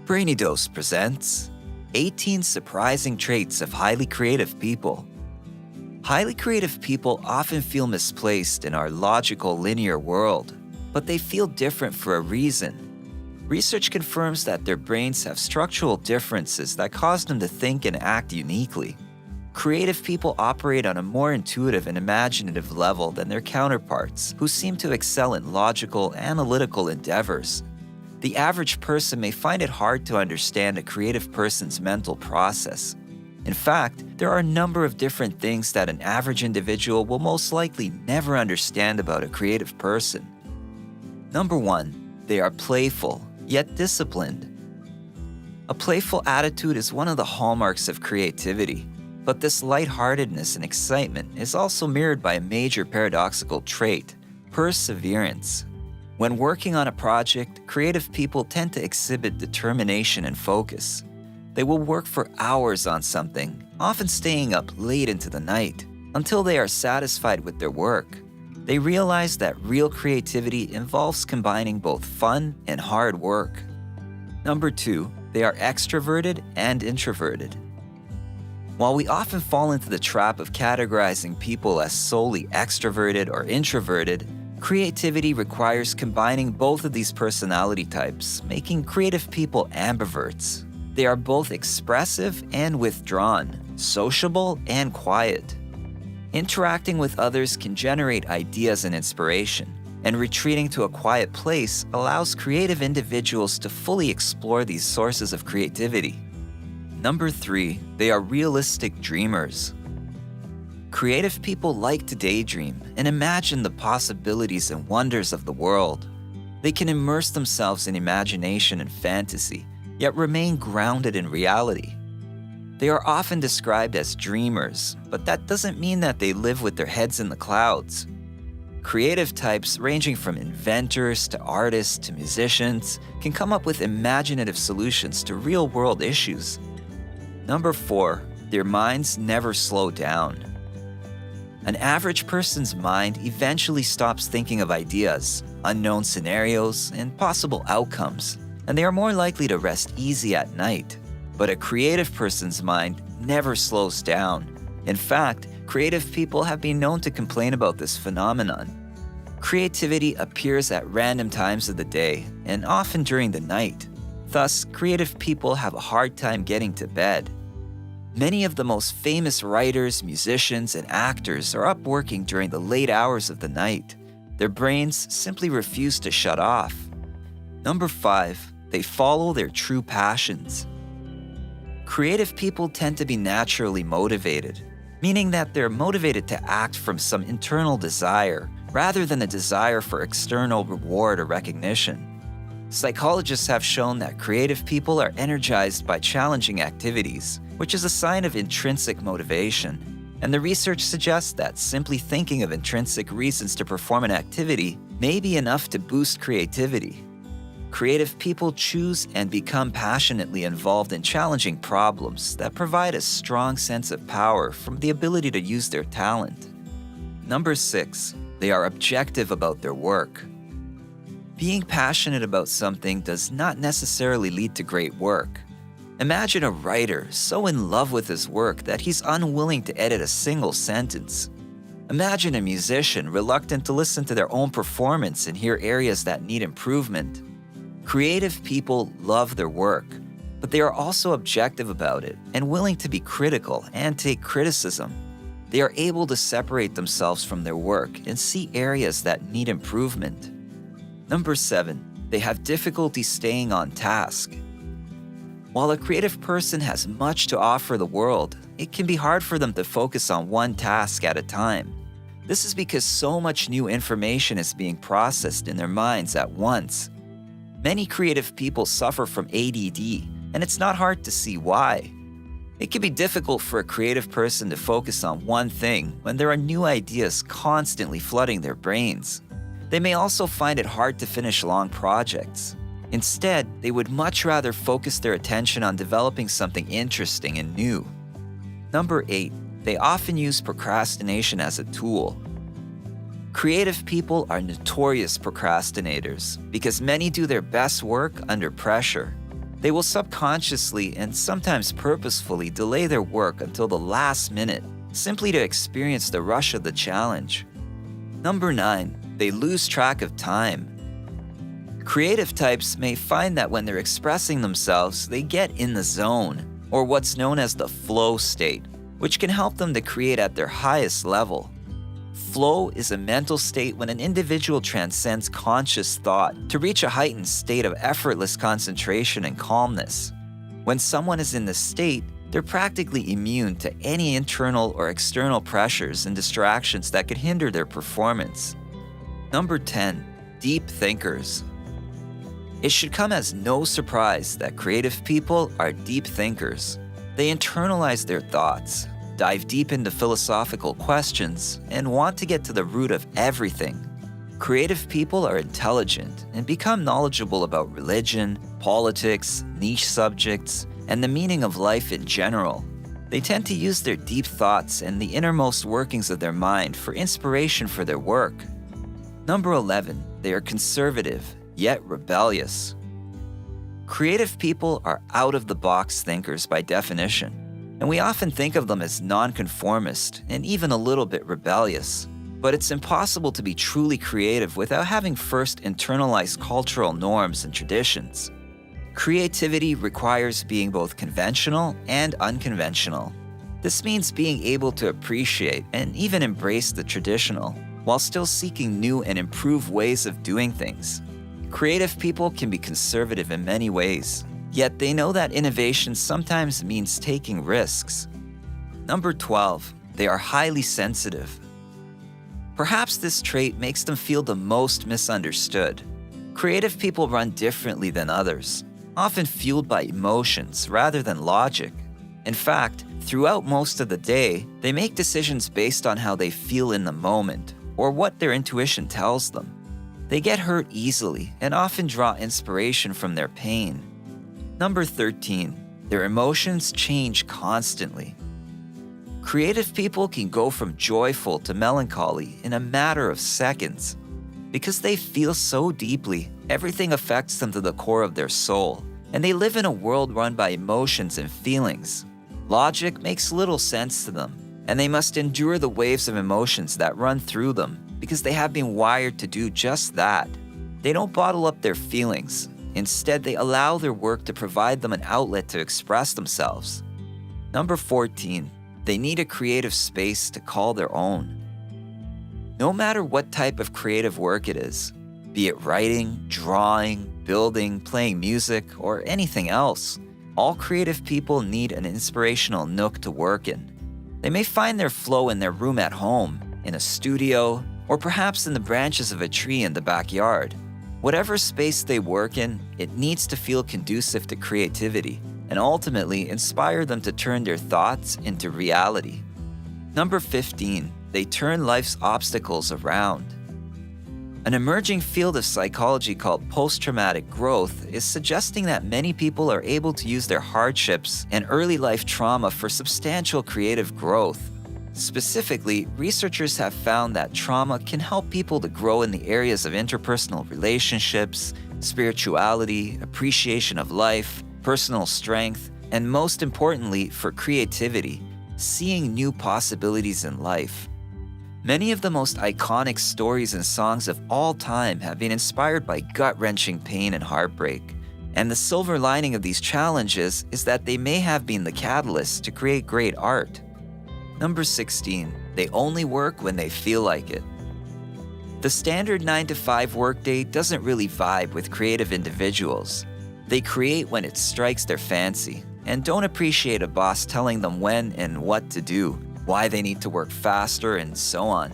Brainy Dose presents 18 Surprising Traits of Highly Creative People. Highly creative people often feel misplaced in our logical, linear world, but they feel different for a reason. Research confirms that their brains have structural differences that cause them to think and act uniquely. Creative people operate on a more intuitive and imaginative level than their counterparts, who seem to excel in logical, analytical endeavors. The average person may find it hard to understand a creative person's mental process. In fact, there are a number of different things that an average individual will most likely never understand about a creative person. Number 1, they are playful, yet disciplined. A playful attitude is one of the hallmarks of creativity, but this lightheartedness and excitement is also mirrored by a major paradoxical trait: perseverance. When working on a project, creative people tend to exhibit determination and focus. They will work for hours on something, often staying up late into the night, until they are satisfied with their work. They realize that real creativity involves combining both fun and hard work. Number 2, they are extroverted and introverted. While we often fall into the trap of categorizing people as solely extroverted or introverted, creativity requires combining both of these personality types, making creative people ambiverts. They are both expressive and withdrawn, sociable and quiet. Interacting with others can generate ideas and inspiration, and retreating to a quiet place allows creative individuals to fully explore these sources of creativity. Number 3, they are realistic dreamers. Creative people like to daydream and imagine the possibilities and wonders of the world. They can immerse themselves in imagination and fantasy, yet remain grounded in reality. They are often described as dreamers, but that doesn't mean that they live with their heads in the clouds. Creative types, ranging from inventors to artists to musicians, can come up with imaginative solutions to real-world issues. Number 4, their minds never slow down. An average person's mind eventually stops thinking of ideas, unknown scenarios, and possible outcomes, and they are more likely to rest easy at night. But a creative person's mind never slows down. In fact, creative people have been known to complain about this phenomenon. Creativity appears at random times of the day, and often during the night. Thus, creative people have a hard time getting to bed. Many of the most famous writers, musicians, and actors are up working during the late hours of the night. Their brains simply refuse to shut off. Number 5, they follow their true passions. Creative people tend to be naturally motivated, meaning that they're motivated to act from some internal desire rather than a desire for external reward or recognition. Psychologists have shown that creative people are energized by challenging activities, which is a sign of intrinsic motivation. And the research suggests that simply thinking of intrinsic reasons to perform an activity may be enough to boost creativity. Creative people choose and become passionately involved in challenging problems that provide a strong sense of power from the ability to use their talent. Number 6, they are objective about their work. Being passionate about something does not necessarily lead to great work. Imagine a writer so in love with his work that he's unwilling to edit a single sentence. Imagine a musician reluctant to listen to their own performance and hear areas that need improvement. Creative people love their work, but they are also objective about it and willing to be critical and take criticism. They are able to separate themselves from their work and see areas that need improvement. Number 7, they have difficulty staying on task. While a creative person has much to offer the world, it can be hard for them to focus on one task at a time. This is because so much new information is being processed in their minds at once. Many creative people suffer from ADD, and it's not hard to see why. It can be difficult for a creative person to focus on one thing when there are new ideas constantly flooding their brains. They may also find it hard to finish long projects. Instead, they would much rather focus their attention on developing something interesting and new. Number 8, they often use procrastination as a tool. Creative people are notorious procrastinators because many do their best work under pressure. They will subconsciously and sometimes purposefully delay their work until the last minute, simply to experience the rush of the challenge. Number 9, they lose track of time. Creative types may find that when they're expressing themselves, they get in the zone, or what's known as the flow state, which can help them to create at their highest level. Flow is a mental state when an individual transcends conscious thought to reach a heightened state of effortless concentration and calmness. When someone is in this state, they're practically immune to any internal or external pressures and distractions that could hinder their performance. Number 10, deep thinkers. It should come as no surprise that creative people are deep thinkers. They internalize their thoughts, dive deep into philosophical questions, and want to get to the root of everything. Creative people are intelligent and become knowledgeable about religion, politics, niche subjects, and the meaning of life in general. They tend to use their deep thoughts and the innermost workings of their mind for inspiration for their work. Number 11, they are conservative, yet rebellious. Creative people are out-of-the-box thinkers by definition, and we often think of them as nonconformist and even a little bit rebellious. But it's impossible to be truly creative without having first internalized cultural norms and traditions. Creativity requires being both conventional and unconventional. This means being able to appreciate and even embrace the traditional, while still seeking new and improved ways of doing things. Creative people can be conservative in many ways, yet they know that innovation sometimes means taking risks. Number 12, they are highly sensitive. Perhaps this trait makes them feel the most misunderstood. Creative people run differently than others, often fueled by emotions rather than logic. In fact, throughout most of the day, they make decisions based on how they feel in the moment or what their intuition tells them. They get hurt easily and often draw inspiration from their pain. Number 13, their emotions change constantly. Creative people can go from joyful to melancholy in a matter of seconds. Because they feel so deeply, everything affects them to the core of their soul, and they live in a world run by emotions and feelings. Logic makes little sense to them, and they must endure the waves of emotions that run through them because they have been wired to do just that. They don't bottle up their feelings. Instead, they allow their work to provide them an outlet to express themselves. Number 14, they need a creative space to call their own. No matter what type of creative work it is, be it writing, drawing, building, playing music, or anything else, all creative people need an inspirational nook to work in. They may find their flow in their room at home, in a studio, or perhaps in the branches of a tree in the backyard. Whatever space they work in, it needs to feel conducive to creativity and ultimately inspire them to turn their thoughts into reality. Number 15, they turn life's obstacles around. An emerging field of psychology called post-traumatic growth is suggesting that many people are able to use their hardships and early life trauma for substantial creative growth. Specifically, researchers have found that trauma can help people to grow in the areas of interpersonal relationships, spirituality, appreciation of life, personal strength, and most importantly, for creativity, seeing new possibilities in life. Many of the most iconic stories and songs of all time have been inspired by gut-wrenching pain and heartbreak. And the silver lining of these challenges is that they may have been the catalyst to create great art. Number 16, they only work when they feel like it. The standard 9-to-5 workday doesn't really vibe with creative individuals. They create when it strikes their fancy and don't appreciate a boss telling them when and what to do, why they need to work faster, and so on.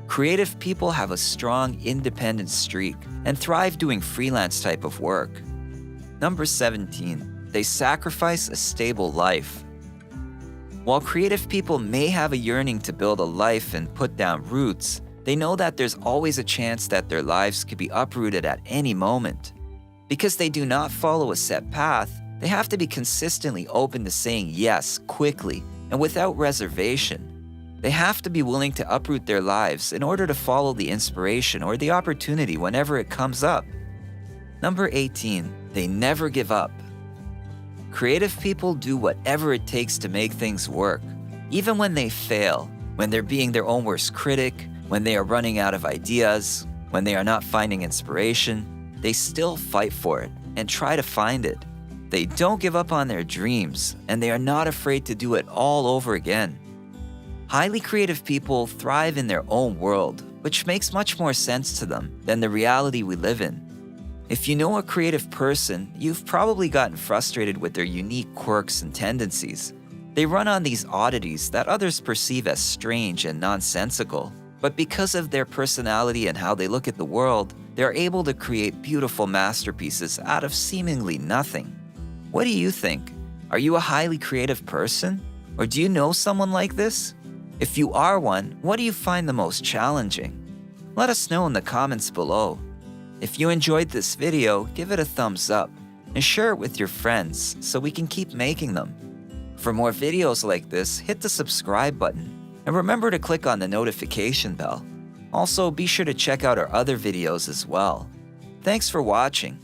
Creative people have a strong independent streak and thrive doing freelance type of work. Number 17, they sacrifice a stable life. While creative people may have a yearning to build a life and put down roots, they know that there's always a chance that their lives could be uprooted at any moment. Because they do not follow a set path, they have to be consistently open to saying yes quickly and without reservation. They have to be willing to uproot their lives in order to follow the inspiration or the opportunity whenever it comes up. Number 18, they never give up. Creative people do whatever it takes to make things work, even when they fail, when they're being their own worst critic, when they are running out of ideas, when they are not finding inspiration. They still fight for it and try to find it. They don't give up on their dreams, and they are not afraid to do it all over again. Highly creative people thrive in their own world, which makes much more sense to them than the reality we live in. If you know a creative person, you've probably gotten frustrated with their unique quirks and tendencies. They run on these oddities that others perceive as strange and nonsensical, but because of their personality and how they look at the world, they're able to create beautiful masterpieces out of seemingly nothing. What do you think? Are you a highly creative person? Or do you know someone like this? If you are one, what do you find the most challenging? Let us know in the comments below. If you enjoyed this video, give it a thumbs up and share it with your friends so we can keep making them. For more videos like this, hit the subscribe button and remember to click on the notification bell. Also, be sure to check out our other videos as well. Thanks for watching.